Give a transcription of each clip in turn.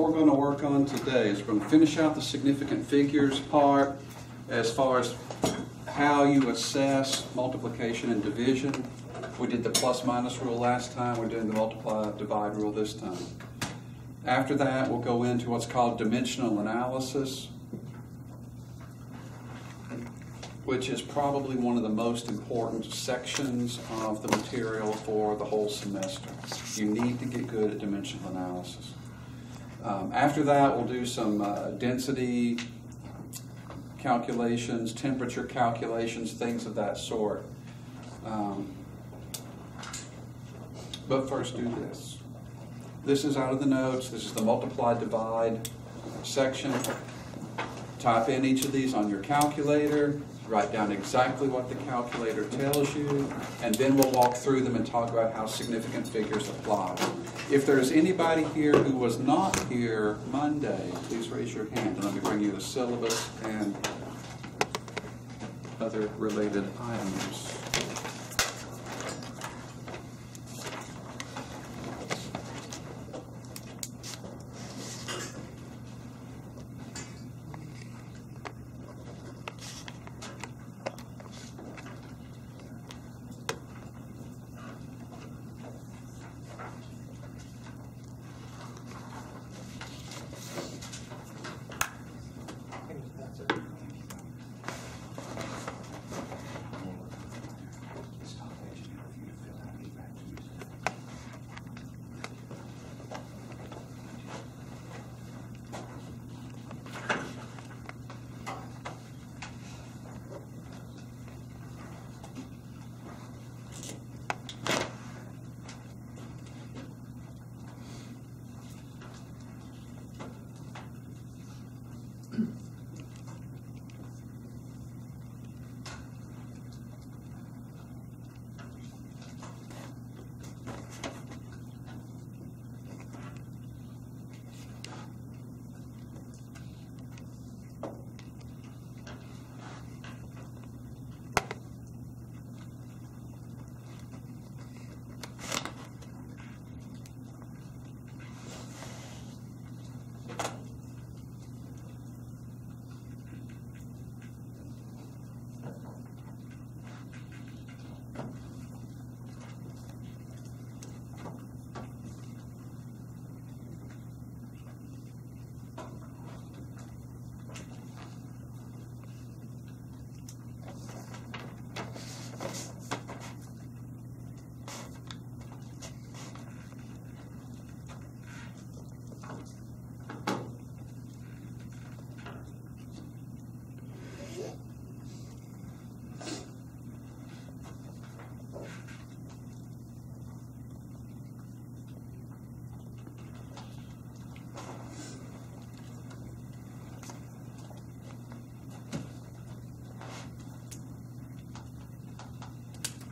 what we're going to work on today is we're going to finish out the significant figures part as far as how you assess multiplication and division. We did the plus-minus rule last time. We're doing the multiply-divide rule this time. After that, we'll go into what's called dimensional analysis, which is probably one of the most important sections of the material for the whole semester. You need to get good at dimensional analysis. After that, we'll do some density calculations, temperature calculations, things of that sort. But first do this. This is out of the notes. This is the multiply-divide section. Type in each of these on your calculator. Write down exactly what the calculator tells you, and then we'll walk through them and talk about how significant figures apply. If there's anybody here who was not here Monday, please raise your hand and let me bring you the syllabus and other related items.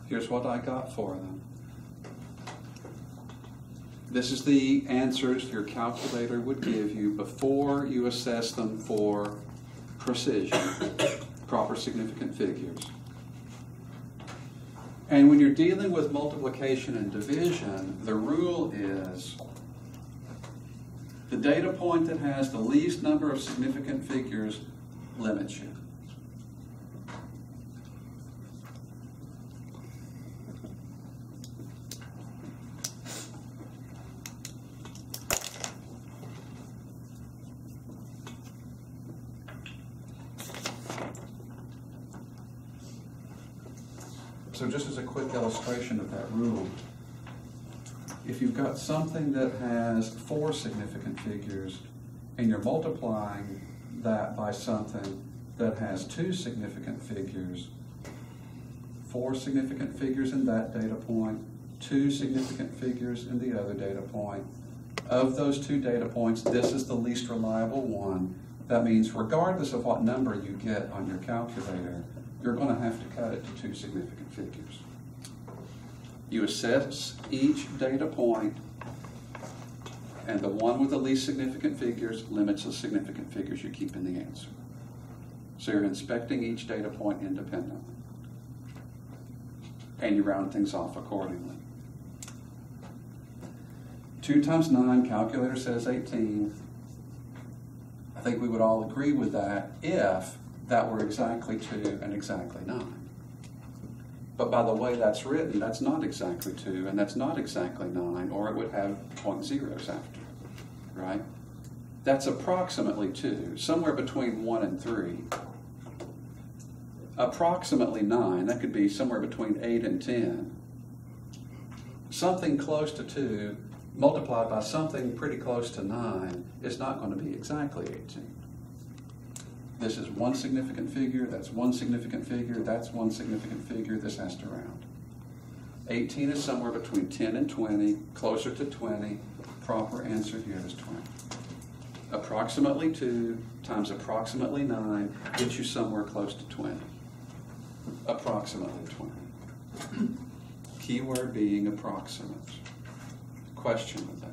Here's what I got for them. This is the answers your calculator would give you before you assess them for precision, proper significant figures. And when you're dealing with multiplication and division, the rule is the data point that has the least number of significant figures limits you. So just as a quick illustration of that rule, if you've got something that has 4 significant figures and you're multiplying that by something that has 2 significant figures, 4 significant figures in that data point, 2 significant figures in the other data point. Of those 2 data points, this is the least reliable one. That means regardless of what number you get on your calculator, you're going to have to cut it to 2 significant figures. You assess each data point, and the one with the least significant figures limits the significant figures you keep in the answer. So you're inspecting each data point independently, and you round things off accordingly. 2 times 9, calculator says 18. I think we would all agree with that if that were exactly 2 and exactly 9. But by the way that's written, that's not exactly 2 and that's not exactly 9, or it would have point zeros after, right? That's approximately 2, somewhere between 1 and 3. Approximately 9, that could be somewhere between 8 and 10. Something close to 2 multiplied by something pretty close to 9 is not going to be exactly 18. This is one significant figure, that's one significant figure, that's one significant figure, this has to round. 18 is somewhere between 10 and 20, closer to 20. Proper answer here is 20. Approximately 2 times approximately 9 gets you somewhere close to 20. Approximately 20. Keyword being approximate. Question with that.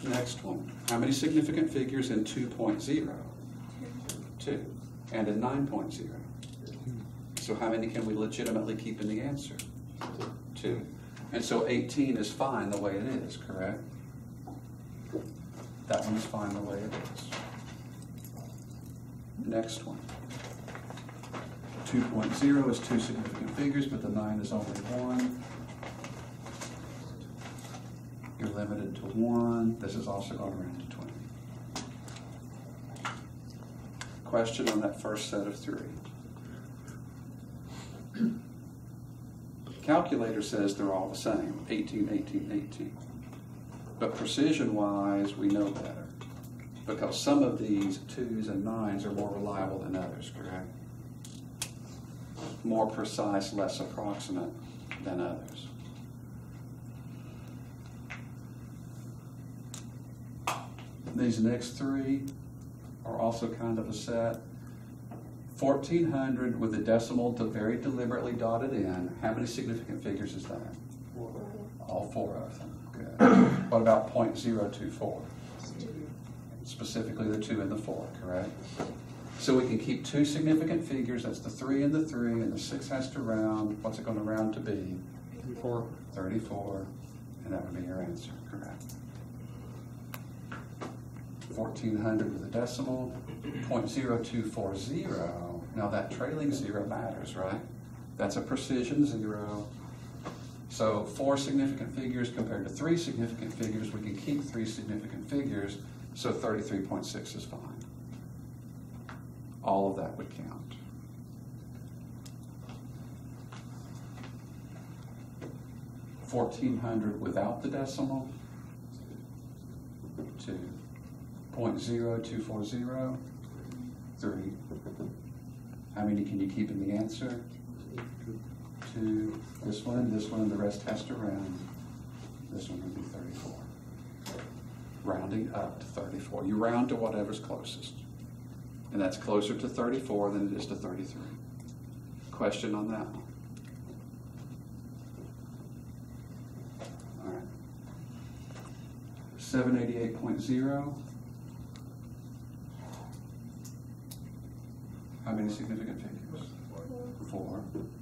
Next one. How many significant figures in 2.0? 2. And in 9.0? So how many can we legitimately keep in the answer? 2. And so 18 is fine the way it is, correct? That one is fine the way it is. Next one. 2.0 is 2 significant figures, but the 9 is only 1. You're limited to 1. This is also going around to 20. Question on that first set of 3. Calculator says they're all the same, 18, 18, 18. But precision-wise, we know better, because some of these 2s and 9s are more reliable than others, correct? More precise, less approximate than others. These next 3 are also kind of a set. 1400 with the decimal very deliberately dotted in. How many significant figures is that? 4. All 4 of them. Good. What about 0.024? Specifically the 2 and the 4, correct? So we can keep 2 significant figures. That's the 3 and the 3, and the 6 has to round. What's it going to round to be? 34. 34, and that would be your answer, correct? 1400 with a decimal, 0.0240. Now that trailing 0 matters, right? That's a precision 0. So 4 significant figures compared to 3 significant figures, we can keep 3 significant figures, so 33.6 is fine. All of that would count. $1,400 without the decimal, 2. 0.0240, 3. How many can you keep in the answer? 2. This one, and the rest has to round. This one would be 34. Rounding up to 34. You round to whatever's closest. And that's closer to 34 than it is to 33. Question on that one? All right. 788.0. How many significant figures? 4.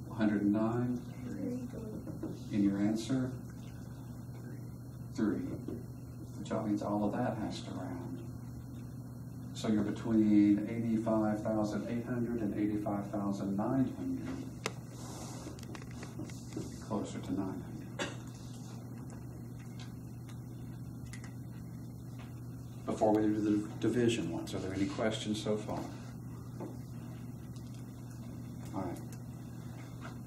109. In your answer? 3. Which means all of that has to round. So you're between 85,800 and 85,900. Closer to 900. Before we do the division ones, are there any questions so far? All right.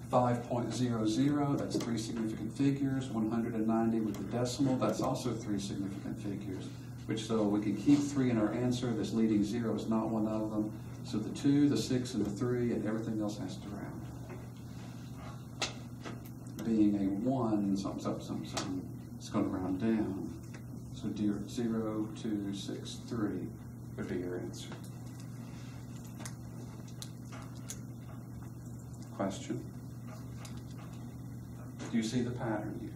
5.00, that's 3 significant figures. 190 with the decimal, that's also 3 significant figures. Which, so we can keep 3 in our answer. This leading 0 is not one of them. So the 2, the 6, and the 3, and everything else has to round. Being a 1, something, it's going to round down. So 0, 2, 6, 3 would be your answer. Question? Do you see the pattern here?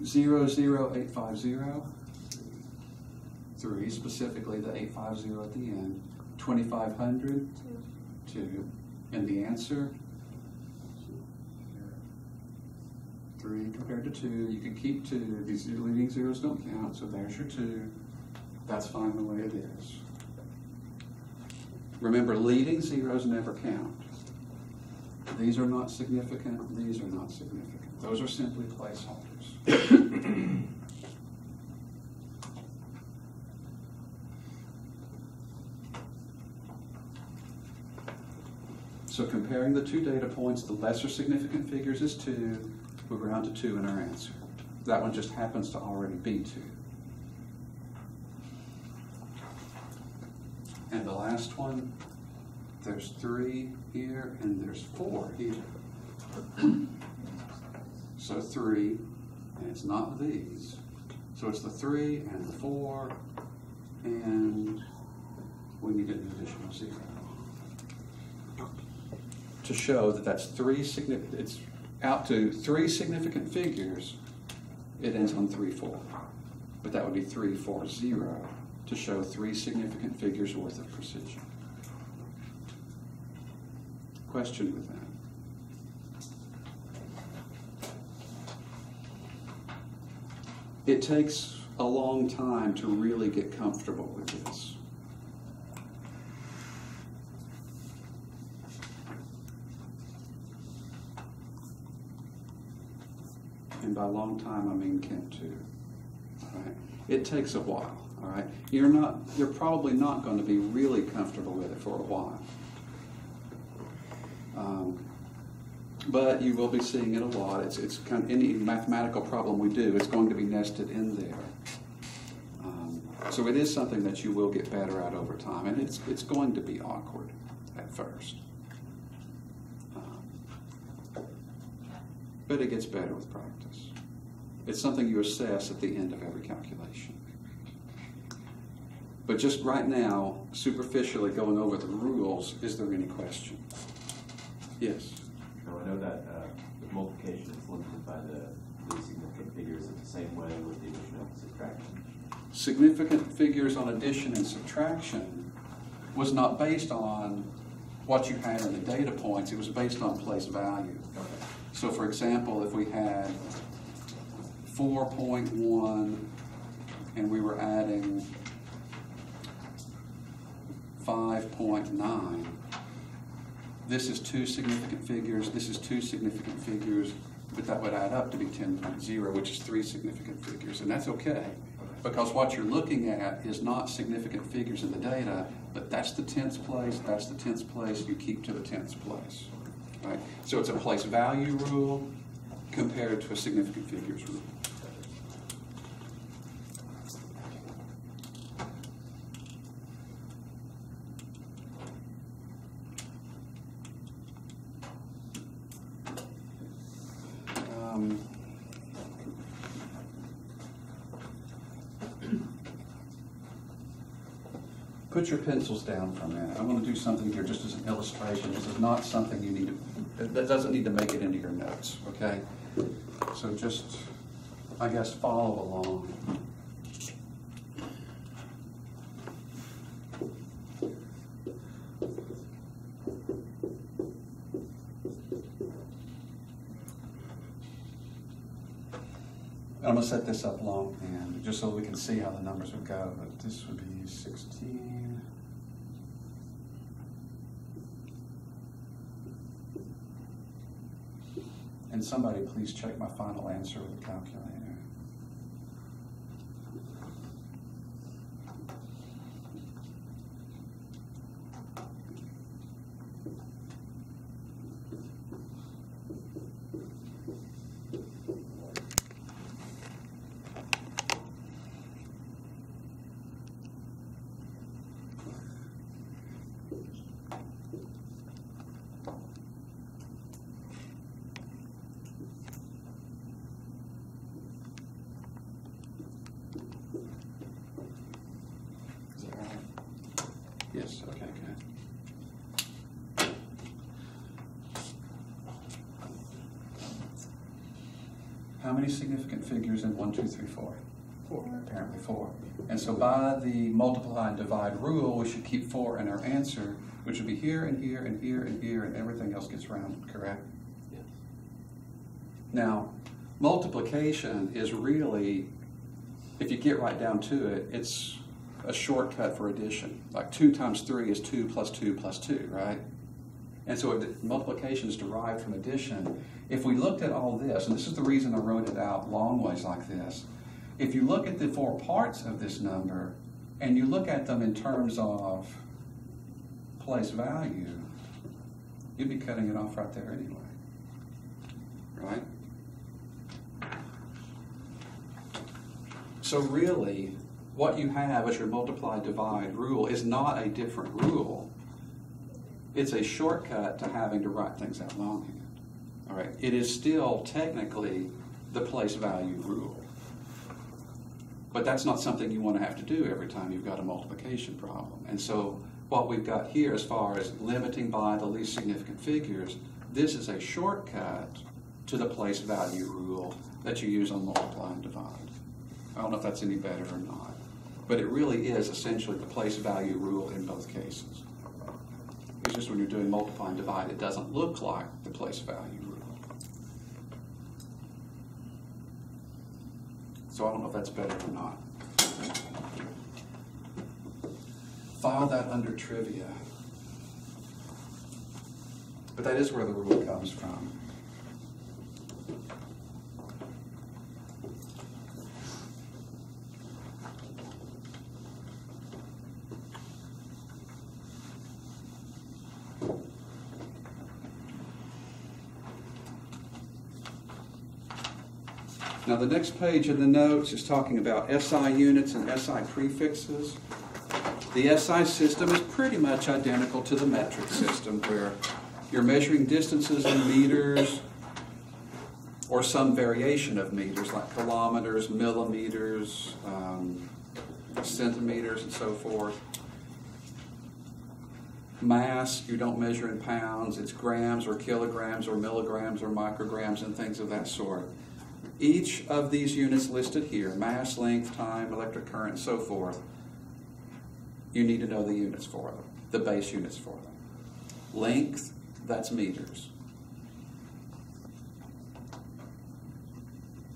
00850, 3, specifically the 850 at the end. 2500, 2. And the answer? 3 compared to 2. You can keep 2. These leading zeros don't count, so there's your 2. That's fine the way it is. Remember, leading zeros never count. These are not significant. These are not significant. Those are simply placeholders. So comparing the two data points, the lesser significant figures is 2. We'll round to 2 in our answer. That one just happens to already be 2. And the last one, there's 3 here and there's 4 here. So 3, and it's not these. So it's the 3 and the 4, and we need an additional 0. To show that that's 3 significant, it's out to 3 significant figures, it ends on 3, 4. But that would be 3, 4, 0 to show 3 significant figures worth of precision. Question with that? It takes a long time to really get comfortable with this. And by long time, I mean Chem 2. All right? It takes a while. All right? You're probably not going to be really comfortable with it for a while. But you will be seeing it a lot. It's kind of any mathematical problem we do, it's going to be nested in there. So it is something that you will get better at over time, and it's going to be awkward at first. But it gets better with practice. It's something you assess at the end of every calculation. But just right now, superficially going over the rules, is there any question? Yes? So I know that the multiplication is limited by the significant figures in the same way with the addition and subtraction. Significant figures on addition and subtraction was not based on what you had in the data points, it was based on place value. Okay. So for example, if we had 4.1 and we were adding 5.9, this is 2 significant figures, this is 2 significant figures, but that would add up to be 10.0, which is 3 significant figures, and that's okay. Because what you're looking at is not significant figures in the data, but that's the 10th place, that's the 10th place, you keep to the 10th place. Right? So it's a place value rule compared to a significant figures rule. Put your pencils down for a minute. I want to do something here just as an illustration. This is not something you need to, that doesn't need to make it into your notes, okay? So just, I guess, follow along. I'm going to set this up longhand just so we can see how the numbers would go, but this would be 16. And somebody please check my final answer with the calculator. Yes, okay, good. How many significant figures in 1, 2, 3, 4? 4. Apparently 4. And so by the multiply and divide rule, we should keep 4 in our answer, which would be here and here and here and here, and everything else gets rounded, correct? Yes. Now, multiplication is really, if you get right down to it, it's a shortcut for addition. Like 2 times 3 is 2 plus 2 plus 2, right? And so if multiplication is derived from addition, if we looked at all this, and this is the reason I wrote it out long ways like this, if you look at the 4 parts of this number, and you look at them in terms of place value, you'd be cutting it off right there anyway, right? So really, what you have as your multiply divide rule is not a different rule. It's a shortcut to having to write things out longhand. All right, it is still technically the place value rule. But that's not something you want to have to do every time you've got a multiplication problem. And so what we've got here as far as limiting by the least significant figures, this is a shortcut to the place value rule that you use on multiply and divide. I don't know if that's any better or not, but it really is essentially the place value rule in both cases. It's just when you're doing multiply and divide, it doesn't look like the place value rule. So I don't know if that's better or not. File that under trivia. But that is where the rule comes from. Now the next page in the notes is talking about SI units and SI prefixes. The SI system is pretty much identical to the metric system, where you're measuring distances in meters or some variation of meters, like kilometers, millimeters, centimeters, and so forth. Mass, you don't measure in pounds, it's grams or kilograms or milligrams or micrograms and things of that sort. Each of these units listed here, mass, length, time, electric current, and so forth, you need to know the units for them, the base units for them. Length, that's meters.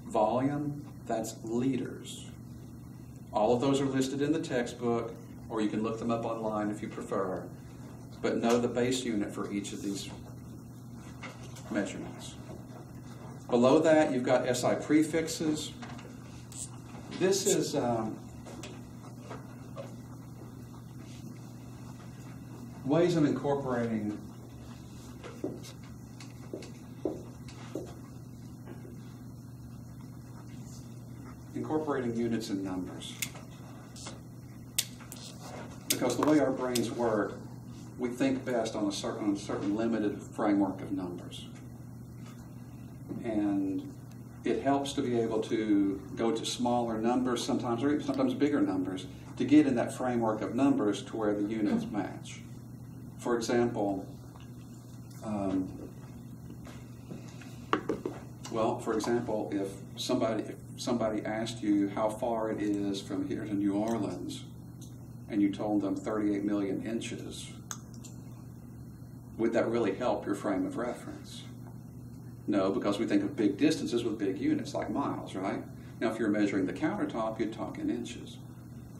Volume, that's liters. All of those are listed in the textbook, or you can look them up online if you prefer, but know the base unit for each of these measurements. Below that, you've got SI prefixes. This is ways of incorporating units and numbers. Because the way our brains work, we think best on a certain limited framework of numbers. And it helps to be able to go to smaller numbers sometimes, or sometimes bigger numbers, to get in that framework of numbers to where the units match. For example, if somebody asked you how far it is from here to New Orleans, and you told them 38 million inches, would that really help your frame of reference? No, because we think of big distances with big units, like miles, right? Now, if you're measuring the countertop, you'd talk in inches.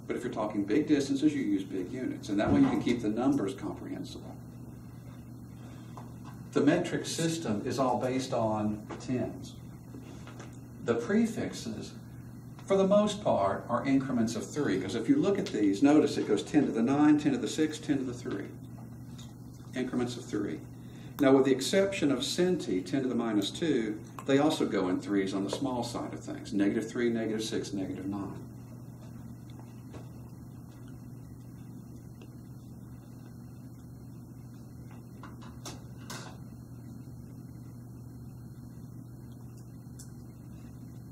But if you're talking big distances, you use big units, and that way you can keep the numbers comprehensible. The metric system is all based on tens. The prefixes, for the most part, are increments of 3, because if you look at these, notice it goes 10 to the 9, 10 to the 6, 10 to the 3. Increments of 3. Now, with the exception of centi, 10 to the minus 2, they also go in 3s on the small side of things. -3, -6, -9.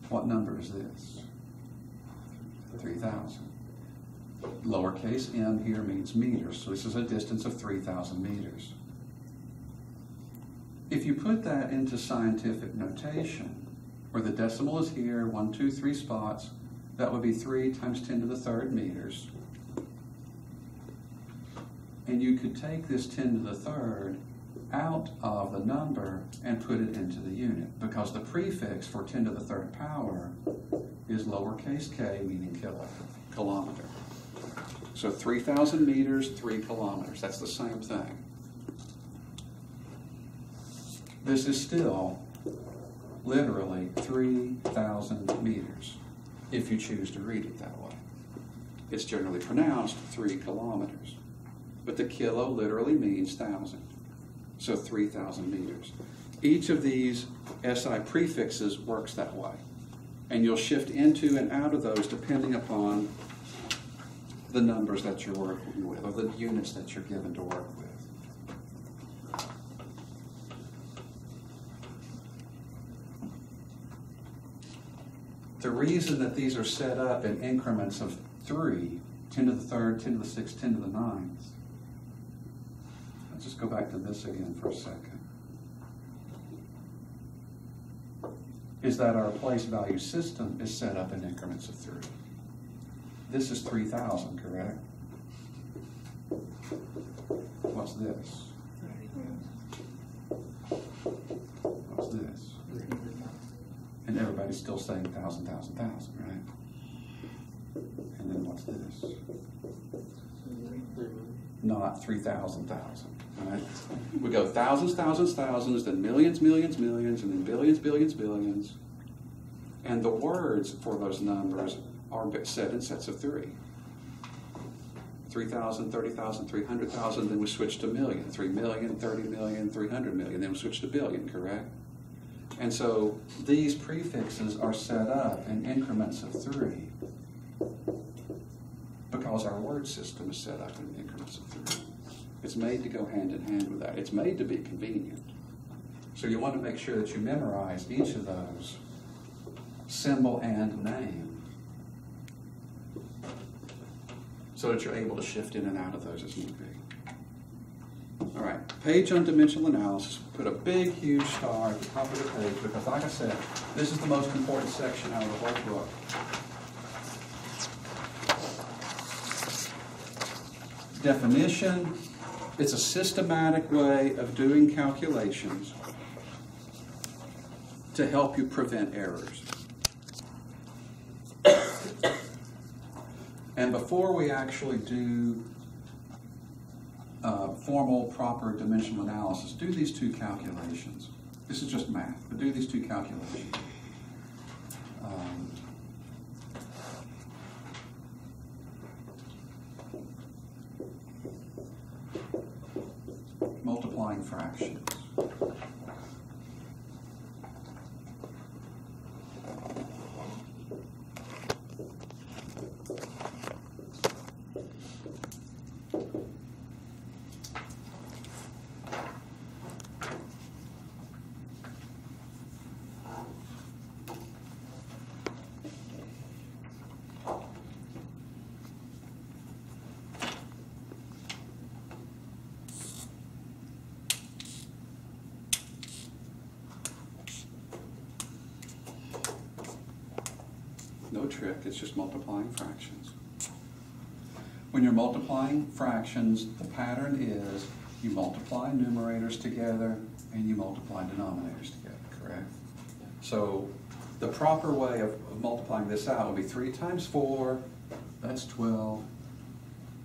What number is this? 3,000. Lowercase m here means meters, so this is a distance of 3,000 meters. If you put that into scientific notation, where the decimal is here, 1, 2, 3 spots, that would be 3 times 10 to the 3rd meters. And you could take this 10 to the 3rd out of the number and put it into the unit, because the prefix for 10 to the third power is lowercase k, meaning kilometer. So 3,000 meters, 3 kilometers. That's the same thing. This is still literally 3,000 meters, if you choose to read it that way. It's generally pronounced 3 kilometers, but the kilo literally means 1,000, so 3,000 meters. Each of these SI prefixes works that way, and you'll shift into and out of those depending upon the numbers that you're working with, or the units that you're given to work with. The reason that these are set up in increments of 3, 10 to the third, 10 to the sixth, 10 to the ninth. Let's just go back to this again for a second. Is that our place value system is set up in increments of 3. This is 3,000, correct? What's this? What's this? And everybody's still saying 1,000, 1,000, 1,000, right? And then what's this? Not 3,000, 1,000, right? We go thousands, thousands, thousands, then millions, millions, millions, and then billions, billions, billions. And the words for those numbers are set in sets of 3. 3,000, 30,000, 300,000, then we switch to million. 3 million, 30 million, 300 million, then we switch to billion, correct? And so these prefixes are set up in increments of 3 because our word system is set up in increments of 3. It's made to go hand in hand with that. It's made to be convenient. So you want to make sure that you memorize each of those, symbol and name, so that you're able to shift in and out of those as need be. All right, page on dimensional analysis. Put a big, huge star at the top of the page because, like I said, this is the most important section out of the whole book. Definition. It's a systematic way of doing calculations to help you prevent errors. And before we actually do formal, proper dimensional analysis, do these 2 calculations. This is just math, but do these 2 calculations. Multiplying fractions. No trick, it's just multiplying fractions. When you're multiplying fractions, the pattern is you multiply numerators together and you multiply denominators together, correct? So the proper way of multiplying this out would be 3 times 4, that's 12.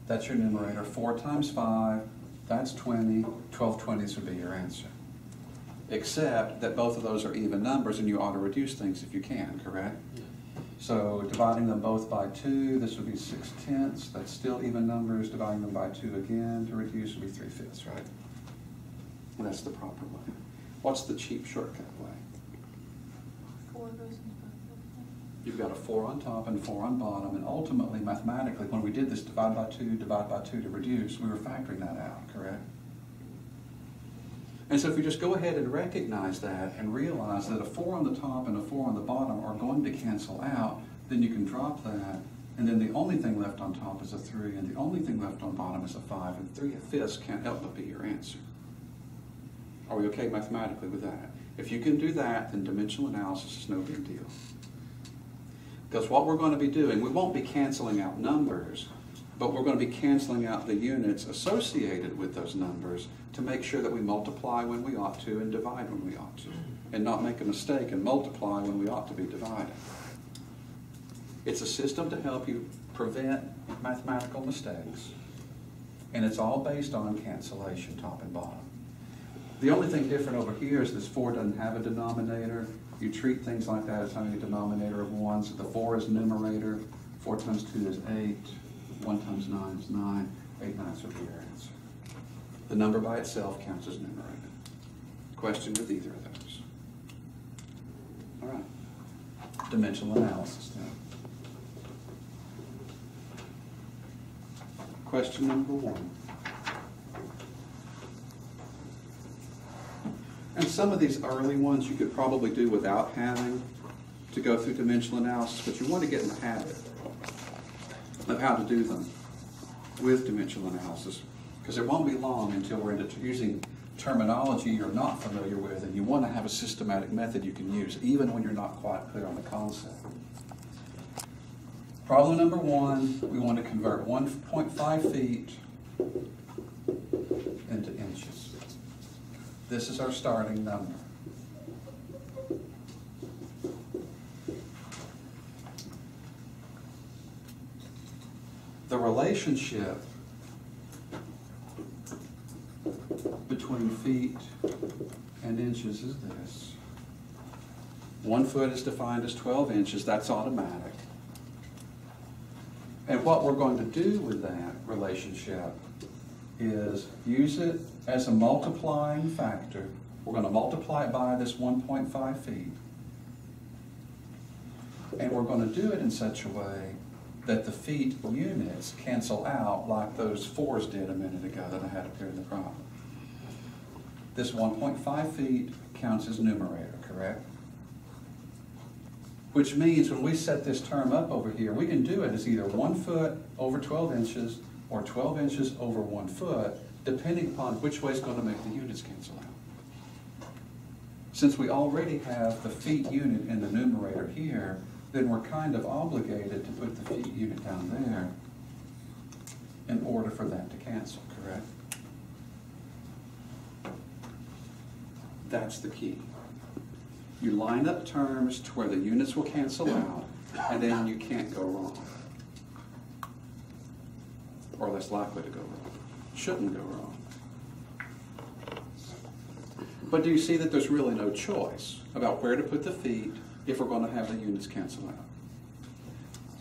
That's your numerator. 4 times 5, that's 20. 12 20s would be your answer. Except that both of those are even numbers and you ought to reduce things if you can, correct? So dividing them both by 2, this would be 6/10. That's still even numbers. Dividing them by 2 again to reduce would be 3/5, right? And that's the proper way. What's the cheap shortcut way? 4 goes into both. You've got a 4 on top and 4 on bottom, and ultimately, mathematically, when we did this divide by 2 to reduce, we were factoring that out, correct? And so if you just go ahead and recognize that and realize that a 4 on the top and a 4 on the bottom are going to cancel out, then you can drop that, and then the only thing left on top is a 3, and the only thing left on bottom is a 5, and 3/5 can't help but be your answer. Are we okay mathematically with that? If you can do that, then dimensional analysis is no big deal. Because what we're going to be doing, we won't be canceling out numbers, but we're going to be canceling out the units associated with those numbers to make sure that we multiply when we ought to and divide when we ought to, and not make a mistake and multiply when we ought to be dividing. It's a system to help you prevent mathematical mistakes, and it's all based on cancellation, top and bottom. The only thing different over here is this 4 doesn't have a denominator. You treat things like that as having a denominator of 1, so the 4 is numerator, 4 times 2 is 8, 1 times 9 is 9, 8 ninths would be your answer. The number by itself counts as numerator. Question with either of those. All right. Dimensional analysis now. Question number 1. And some of these early ones you could probably do without having to go through dimensional analysis, but you want to get in the habit of how to do them with dimensional analysis, because it won't be long until we're into using terminology you're not familiar with, and you want to have a systematic method you can use, even when you're not quite clear on the concept. Problem number 1, we want to convert 1.5 feet into inches. This is our starting number. The relationship between feet and inches is this. 1 foot is defined as 12 inches, that's automatic. And what we're going to do with that relationship is use it as a multiplying factor. We're going to multiply it by this 1.5 feet. And we're going to do it in such a way that the feet units cancel out like those 4s did a minute ago that I had up here in the problem. This 1.5 feet counts as numerator, correct? Which means when we set this term up over here, we can do it as either 1 foot over 12 inches or 12 inches over 1 foot, depending upon which way is going to make the units cancel out. Since we already have the feet unit in the numerator here, then we're kind of obligated to put the feet unit down there in order for that to cancel, correct? That's the key. You line up terms to where the units will cancel out, and then you can't go wrong. Or less likely to go wrong. Shouldn't go wrong. But do you see that there's really no choice about where to put the feet if we're going to have the units cancel out?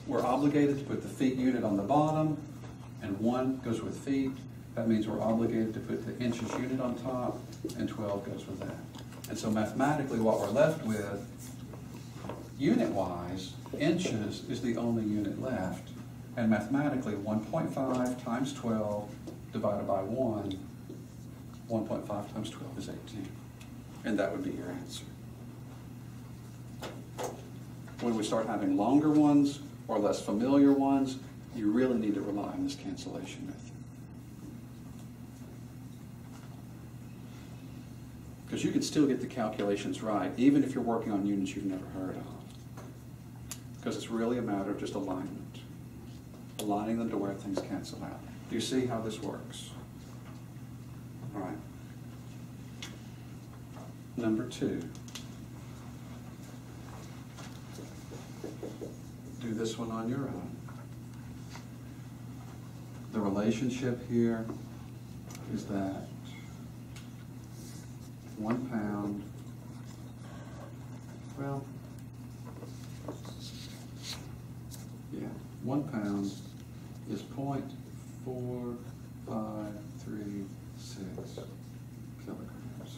We're obligated to put the feet unit on the bottom, and 1 goes with feet. That means we're obligated to put the inches unit on top, and 12 goes with that. And so mathematically what we're left with, unit-wise, inches is the only unit left. And mathematically, 1.5 times 12 divided by 1, 1.5 times 12 is 18. And that would be your answer. When we start having longer ones or less familiar ones, you really need to rely on this cancellation method. Because you can still get the calculations right, even if you're working on units you've never heard of. Because it's really a matter of just alignment. Aligning them to where things cancel out. Do you see how this works? All right. Number 2. Do this one on your own. The relationship here is that 1 pound, well, yeah, 1 pound is 0.4536 kilograms.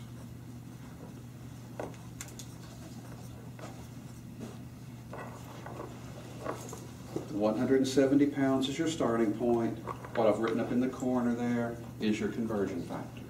The 170 pounds is your starting point. What I've written up in the corner there is your conversion factor.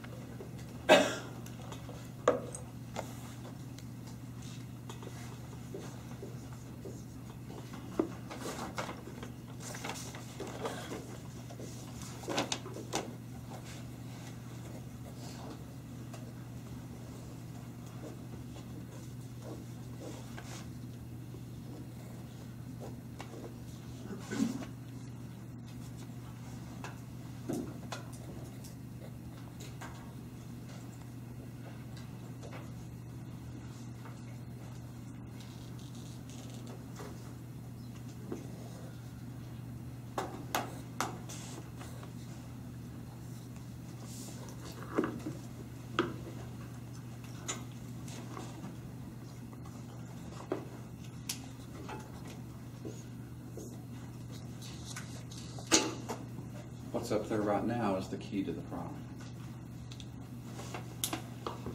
What's up there right now is the key to the problem.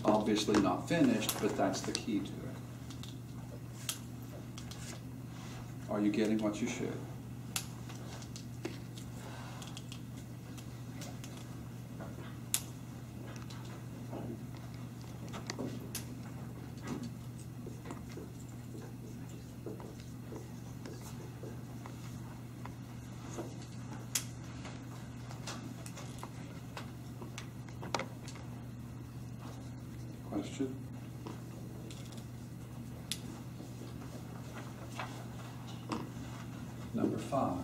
Obviously not finished, but that's the key to it. Are you getting what you should? Question? Number 5.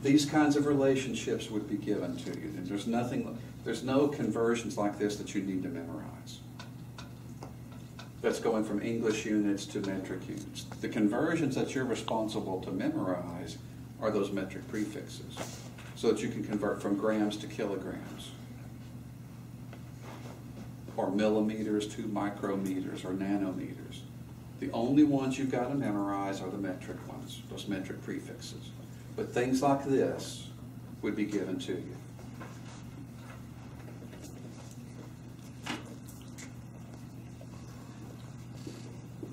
These kinds of relationships would be given to you. And there's no conversions like this that you need to memorize. That's going from English units to metric units. The conversions that you're responsible to memorize are those metric prefixes, so that you can convert from grams to kilograms, or millimeters to micrometers or nanometers. The only ones you've got to memorize are the metric ones, those metric prefixes. But things like this would be given to you.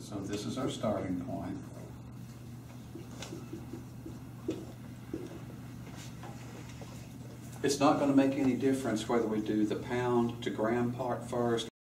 So this is our starting point. It's not going to make any difference whether we do the pound to gram part first